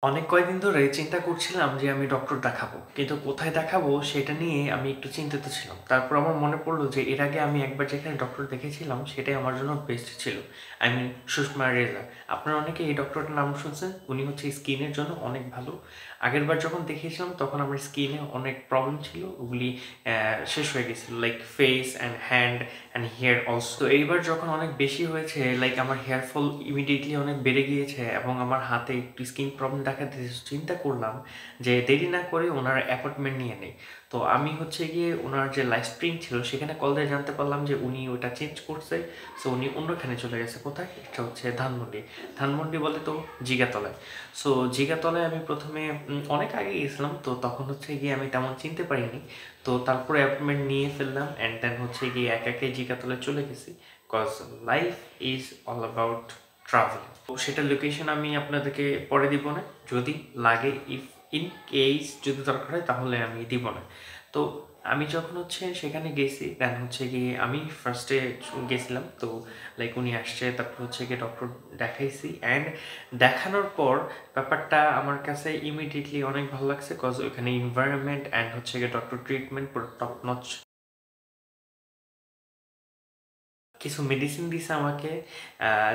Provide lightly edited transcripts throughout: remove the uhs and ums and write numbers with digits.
অনেক কয়েকদিন ধরে চিন্তা করছিলাম যে আমি ডক্টর দেখাবো। কিন্তু কোথায় দেখাবো সেটা নিয়ে আমি একটু চিন্তিত ছিলাম। তারপর আমার মনে পড়ল যে এর আগে আমি একবার যেখানে ডক্টর দেখেছিলাম সেটাই আমার জন্য বেস্ট ছিল। I mean Sushma Reza. আপনারা অনেকে এই ডক্টরটার নাম শুনছেন। উনি হচ্ছে স্কিনের জন্য অনেক ভালো। আগেরবার যখন দেখিয়েছিলাম তখন আমার স্কিনে অনেক প্রবলেম ছিল। ওগুলি শেষ হয়ে গেছিল। Like face and hand and here also. তো এইবার যখন অনেক বেশি হয়েছে লাইক আমার হেয়ার ফল ইমিডিয়েটলি অনেক বেড়ে গিয়েছে এবং আমার হাতে একটু স্কিন প্রবলেম দেখা দিয়েছে। চিন্তা করলাম যে দেরি না করে ওনার অ্যাপয়েন্টমেন্ট নিয়ে নেই। তো আমি হচ্ছে গিয়ে ওনার যে লাইভ স্ট্রিম ছিল সেখানে কল দিয়ে জানতে পারলাম যে উনি ওটা চেঞ্জ করছে। সো উনি অন্যখানে চলে গেছে। কোথায়? এটা হচ্ছে ধানমন্ডি। ধানমন্ডি বলে তো জিগাতলায়। সো জিগাতলায় আমি প্রথমে অনেক আগে গেছিলাম, তো তখন হচ্ছে গিয়ে আমি তেমন চিনতে পারিনি। তো তারপরে অ্যাপয়েন্টমেন্ট নিয়ে ফেললাম অ্যান্ড দেন হচ্ছে গিয়ে একে জিগাতলায় চলে গেছি। Cause life is all about travel. তো সেটার লোকেশন আমি আপনাদেরকে পরে দিব না। যদি লাগে, ইফ ইন কেস যদি দরকার হয় তাহলে আমি দিব না। তো আমি যখন হচ্ছে সেখানে গেছি দেন হচ্ছে গিয়ে আমি ফার্স্টে গেছিলাম। তো লাইক উনি আসছে, তারপর হচ্ছে গিয়ে ডক্টর দেখাইছি অ্যান্ড দেখানোর পর ব্যাপারটা আমার কাছে ইমিডিয়েটলি অনেক ভালো লাগছে। কজ ওইখানে এনভায়রনমেন্ট অ্যান্ড হচ্ছে গিয়ে ডক্টর ট্রিটমেন্ট পুরো টপ নচ। কিছু মেডিসিন দিছে আমাকে,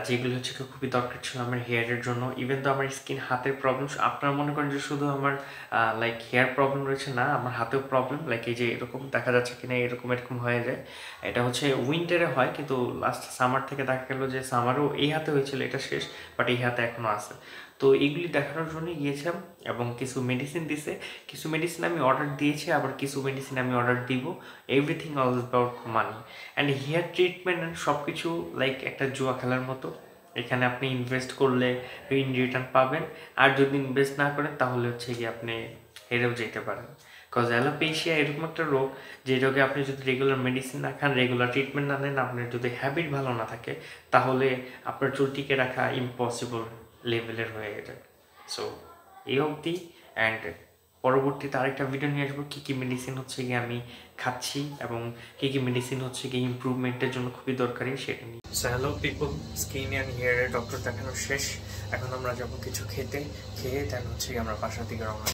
যেগুলো হচ্ছে খুবই দরকার ছিল আমার হেয়ারের জন্য। ইভেন তো আমার স্কিন হাতের প্রবলেম, আপনারা মনে করেন যে শুধু আমার লাইক হেয়ার প্রবলেম রয়েছে, না, আমার হাতেও প্রবলেম। লাইক এই যে এরকম দেখা যাচ্ছে কিনা এরকম এরকম হয়ে যায়। এটা হচ্ছে উইন্টারে হয়, কিন্তু লাস্ট সামার থেকে দেখা গেলো যে সামারও এই হাতে হয়েছিল, এটা শেষ, বাট এই হাতে এখনও আছে। তো এইগুলি দেখানোর জন্য গিয়েছিলাম এবং কিছু মেডিসিন দিছে। কিছু মেডিসিন আমি অর্ডার দিয়েছি, আবার কিছু মেডিসিন আমি অর্ডার দিব। Everything all about money and hair treatment and সব কিছু লাইক একটা জুয়া খেলার মতো। এখানে আপনি ইনভেস্ট করলে ইন রিটার্ন পাবেন, আর যদি ইনভেস্ট না করেন তাহলে হচ্ছে গিয়ে আপনি হেরেও যেতে পারেন। কজ অ্যালোপেশিয়া এরকম একটা রোগ, যে রোগে আপনি যদি রেগুলার মেডিসিন না খান, রেগুলার ট্রিটমেন্ট না নেন, আপনার যদি হ্যাবিট ভালো না থাকে, তাহলে আপনার চুল টিকে রাখা ইম্পসিবল লেভেলের হয়ে যায়। সো এই অবধি, অ্যান্ড পরবর্তীতে আরেকটা ভিডিও নিয়ে আসবো কী কী মেডিসিন হচ্ছে গিয়ে আমি খাচ্ছি এবং কী কী মেডিসিন হচ্ছে গিয়ে ইমপ্রুভমেন্টের জন্য খুবই দরকারি সেটা নিয়ে। So hello people, skin and হেয়ারের ডক্টর দেখানো শেষ। এখন আমরা যাবো কিছু খেয়ে দেন হচ্ছে আমরা বাসার দিকে রওনা।